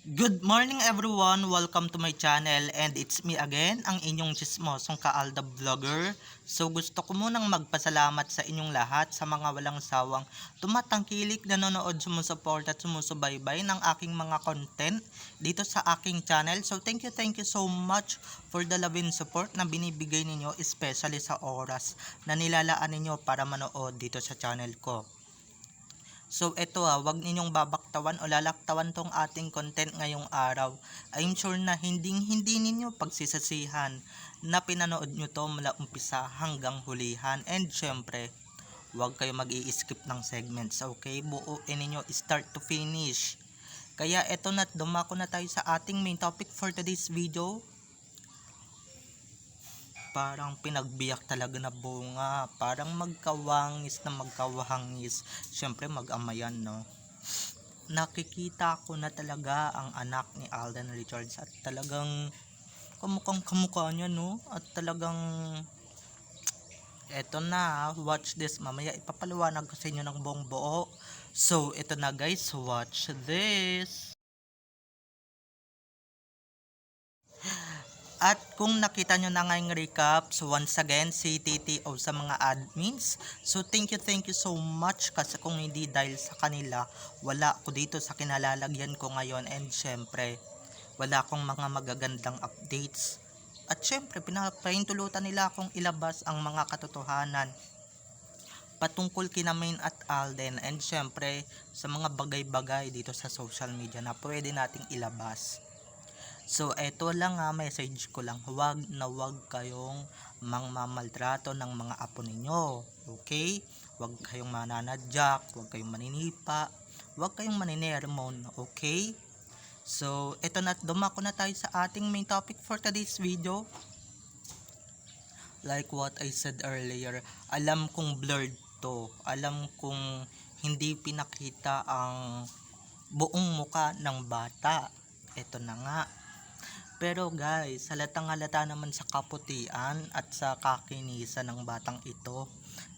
Good morning everyone! Welcome to my channel and it's me again, ang inyong chismosong Kaalda Vlogger. So gusto ko munang magpasalamat sa inyong lahat sa mga walang sawang tumatangkilik, nanonood, sumusuport at sumusubaybay ng aking mga content dito sa aking channel. So thank you so much for the love and support na binibigay ninyo, especially sa oras na nilalaan ninyo para manood dito sa channel ko. So eto wag ninyong babaktawan o lalaktawan tong ating content ngayong araw. I'm sure na hindi ninyo pagsisasihan na pinanood nyo to mula umpisa hanggang hulihan. And syempre, wag kayo mag-i-skip ng segments, okay? Buuin ninyo start to finish. Kaya eto na, dumako na tayo sa ating main topic for today's video. Parang pinagbiyak talaga na bunga, parang magkawangis na magkawahangis. Syempre mag-amayan, no? Nakikita ko na talaga ang anak ni Alden Richards at talagang kamukhang kamukha niya, no? At talagang eto na, watch this. Mamaya ipapaliwanag ko sa inyo ng buong buo. So eto na guys, watch this. At kung nakita nyo na ngayong recap, so once again, si TTO sa mga admins. So thank you so much kasi kung hindi dahil sa kanila, wala ako dito sa kinalalagyan ko ngayon. And syempre, wala akong mga magagandang updates. At syempre, pinapahintulutan nila akong ilabas ang mga katotohanan patungkol kina Main at Alden. And syempre, sa mga bagay-bagay dito sa social media na pwede nating ilabas. So eto lang message ko lang, huwag na huwag kayong mangmamaltrato ng mga apo ninyo. Okay? Huwag kayong mananadyak, huwag kayong maninipa, huwag kayong maninermon. Okay? So eto na, dumako na tayo sa ating main topic for today's video. Like what I said earlier, alam kong blurred to. Alam kong hindi pinakita ang buong muka ng bata. Eto na nga. Pero guys, halatang halata naman sa kaputian at sa kakinisan ng batang ito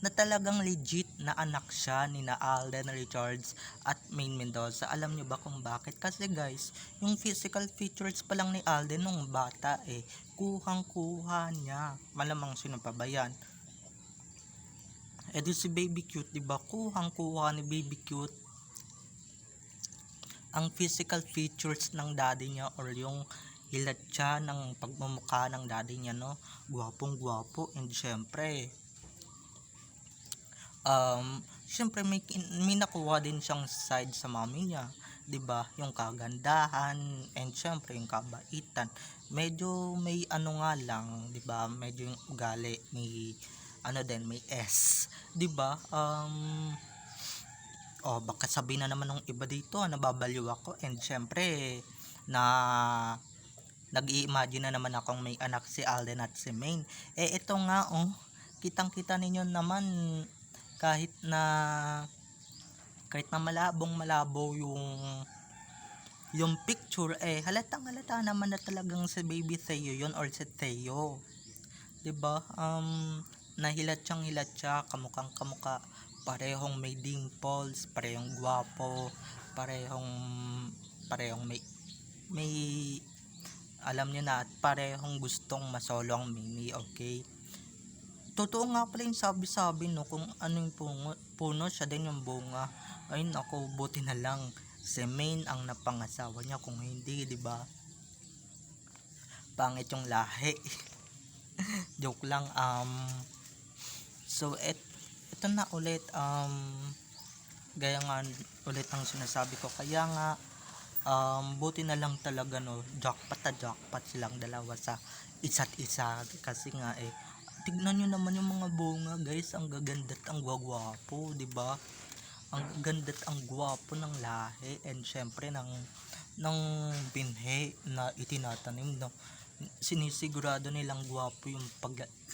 na talagang legit na anak siya ni na Alden Richards at Main Mendoza. Alam nyo ba kung bakit? Kasi guys, yung physical features pa lang ni Alden nung bata kuhang-kuha niya. Malamang sino pa ba yan? Di si Baby Cute, diba? Kuhang-kuha ni Baby Cute ang physical features ng daddy niya or yung hilat siya ng pagmumukha ng daddy niya, no? Gwapong gwapo. And syempre may nakuha din siyang side sa mami niya, 'di ba? Yung kagandahan and syempre yung kabaitan. Medyo may ano nga lang, 'di ba? Medyo yung ugali may ano din, may S, 'di ba? Baka sabihin na naman ng iba dito, nababaliw ako. And syempre na nag-i-imagine na naman akong may anak si Alden at si Main. Ito nga kitang-kita ninyo naman kahit na malabo yung picture, halatang halata naman na talagang si Baby Theo yun or si Theo. 'Di ba? Nahilat siya, kamukhang kamukha, parehong may dimples, parehong gwapo, parehong may alam niyo na, at parehong gustong masolo ang Mimi, okay? Totoo nga pala yung sabi-sabi, no, kung ano yung puno, siya din yung bunga. Ay nako, buti na lang si Main ang napangasawa niya, kung hindi, 'di ba? Pangit yung lahi. Joke lang. So ito na ulit, gaya nga ulit ang sinasabi ko, kaya nga buti na lang talaga, no, jackpot silang dalawa sa isa't isa. Kasi nga tignan nyo naman yung mga bunga guys, ang gaganda at ang gwagwapo, 'di ba? Ang ganda at ang gwapo ng lahi and syempre ng binhe na itinatanim, no. Sinisigurado nilang gwapo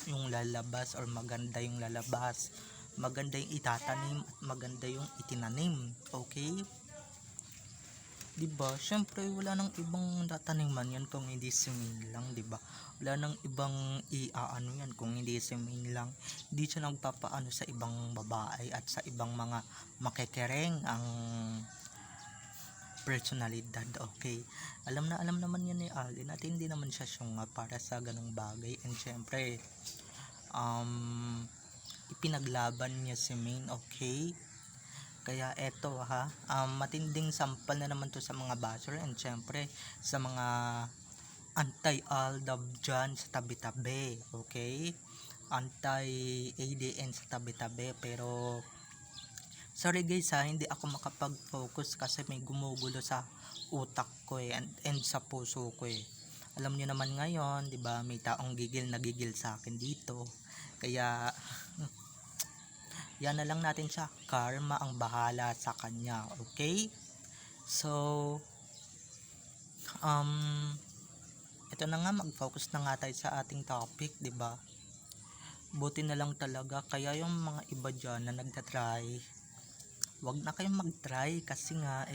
yung lalabas or maganda yung lalabas, maganda yung itatanim at maganda yung itinanim, okay? Diba? Syempre wala nang ibang tataniman yan kung hindi si Main lang, diba? Wala nang ibang iaano yan kung hindi si Main lang. Hindi siya nagpapaano sa ibang babae at sa ibang mga makikereng ang personalidad, okay? Alam naman yan ni Alden at hindi naman siya syunga para sa ganong bagay. And syempre, ipinaglaban niya si Maine, okay? Kaya eto ha, matinding sampal na naman to sa mga basher and syempre sa mga anti-Aldab dyan sa tabi-tabi, okay? Anti-ADN sa tabi-tabi, pero sorry guys ha, hindi ako makapag-focus kasi may gumugulo sa utak ko and sa puso ko eh. Alam niyo naman ngayon, 'di ba, may taong gigil na gigil sa akin dito. Kaya yan na lang natin siya. Karma ang bahala sa kanya, okay? So, ito na nga, mag-focus na nga tayo sa ating topic, 'di ba? Buti na lang talaga, kaya yung mga iba dyan na nagtatry, wag na kayong mag-try kasi nga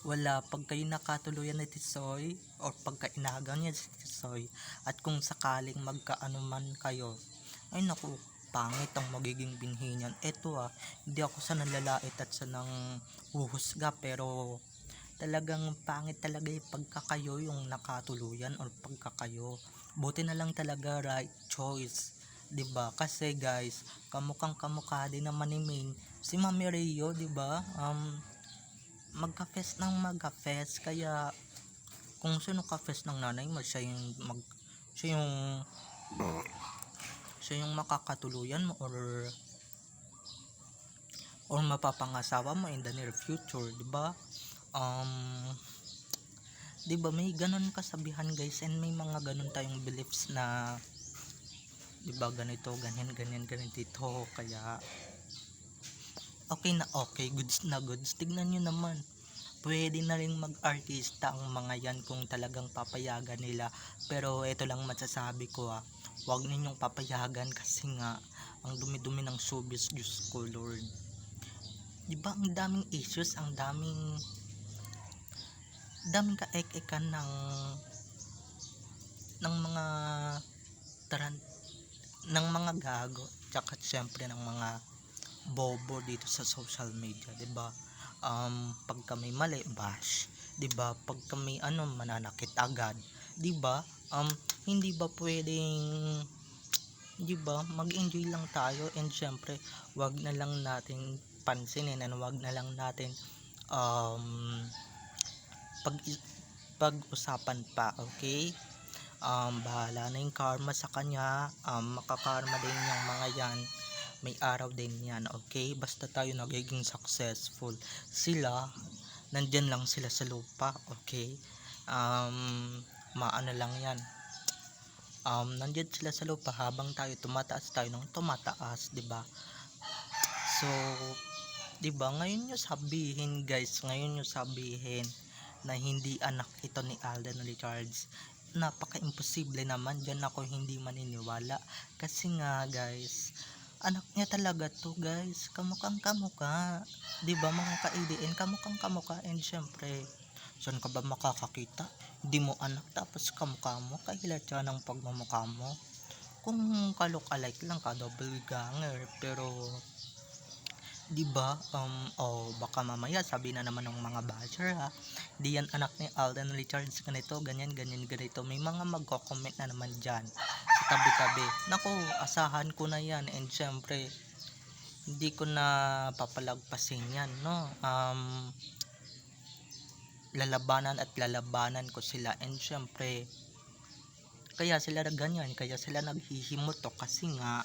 wala, pag kayo nakatuluyan ni Tisoy or pagka inaagaw niya si Tisoy at kung sakaling magkaano man kayo, ay naku, pangit ang magiging binhi niyan. Eto hindi ako sa nanlalait at sa nang huhusga, pero talagang pangit talaga yung pagkakayo yung nakatuluyan or pagkakayo. Buti na lang talaga right choice, 'di ba? Kasi guys, kamukhang kamukha din naman ni Maine si Mami Rio, 'di ba? Magka-fest ng magka-fest, kaya kung sino ka-fest ng nanay mo, siya yung makakatuluyan mo or mapapangasawa mo in the near future, 'di ba? 'Di ba may ganun kasabihan guys, and may mga ganun tayong beliefs na 'di ba ganito, ganyan dito. Kaya okay, goods na goods. Tignan nyo naman, pwede na rin mag-artista ang mga yan kung talagang papayagan nila. Pero ito lang masasabi ko, huwag ninyong papayagan kasi nga ang dumi-dumi ng showbiz, Diyos ko Lord. Diba ang daming issues, ang daming kaek-ekan ng mga ng mga gago, tsaka syempre ng mga bobo dito sa social media, 'di ba? Pag kami mali, bash, 'di ba? Pag kami mananakit agad, 'di ba? Hindi ba pwedeng, 'di ba, mag-enjoy lang tayo, and syempre, wag na lang natin pansinin and wag na lang natin pag-usapan pa, okay? Bahala na yung karma sa kanya, makakarma din yung mga yan, may araw din yan, okay? Basta tayo nagiging successful, sila nandyan lang sila sa lupa, okay? Maano lang yan, nandyan sila sa lupa habang tayo tumataas tayo ng tumataas, 'di ba? So, 'di ba, ngayon nyo sabihin na hindi anak ito ni Alden Richards, napaka-imposible naman, dyan ako hindi maniniwala. Kasi nga guys, anak niya talaga to guys, kamukhang kamukha, 'di ba mga ka-ADN, kamukhang kamukha. And syempre, saan ka ba makakakita? Hindi mo anak tapos kamukha mo, kahilat siya ng pagmamukha mo. Kung ka-look-alike lang ka, double ganger, pero 'di ba, baka mamaya sabi na naman ng mga basher di yan anak ni Alden Richards, ganito, ganyan, ganito. May mga magko-comment na naman dyan sa tabi-tabi. Nako, asahan ko na yan, and syempre hindi ko na papalagpasin yan, no? Lalabanan ko sila, and syempre kaya sila ganyan, kaya sila naghihimutok kasi nga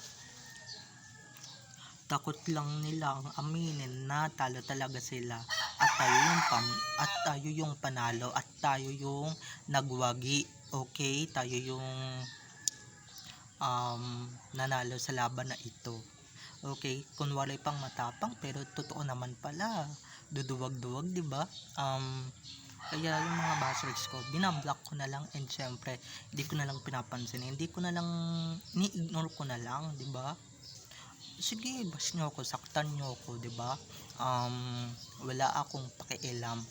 takot lang nilang aminin na talo talaga sila at tayo yung panalo at tayo yung nagwagi, okay? Tayo yung nanalo sa laban na ito, okay? Kunwari pang matapang pero totoo naman pala, duduwag-duwag, 'di ba? Kaya yung mga bashers ko, binablock ko na lang, and syempre hindi ko na lang pinapansin, hindi ko na lang, ni-ignore ko na lang, 'di ba? Sige, bash nyo ako, saktan nyo ako, 'di ba? Wala akong pakialam.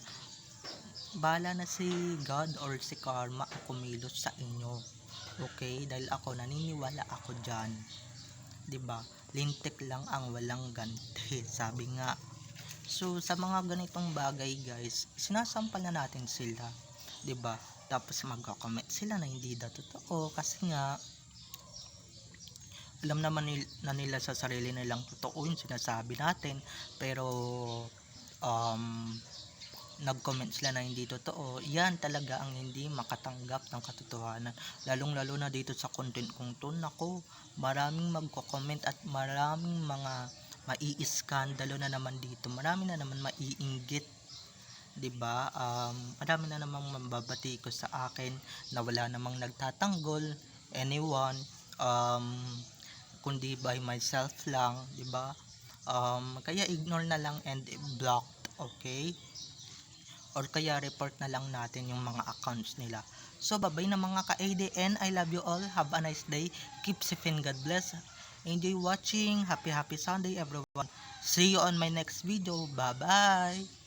Bahala na si God or si karma ang kumilos sa inyo, okay? Dahil ako, naniniwala ako dyan, 'di ba? Lintik lang ang walang ganti, sabi nga So sa mga ganitong bagay guys, sinasampal na natin sila, 'di ba? Tapos magko-comment sila na hindi daw totoo kasi nga alam naman na nila sa sarili nilang totoo yung sinasabi natin, pero um, nag-comment sila na hindi totoo. Yan talaga ang hindi makatanggap ng katotohanan, lalong lalo na dito sa content kong to. Nako, maraming magko-comment at maraming mga mai-iskandalo na naman dito, marami na naman maiinggit, 'di ba? Marami na namang mambabati ko sa akin na wala namang nagtatanggol anyone, kundi by myself lang, 'di ba? Kaya ignore na lang and block, okay? Or kaya report na lang natin yung mga accounts nila. So babay na mga ka-ADN, I love you all, have a nice day, keep safe and God bless, enjoy watching, happy Sunday everyone, see you on my next video, bye bye.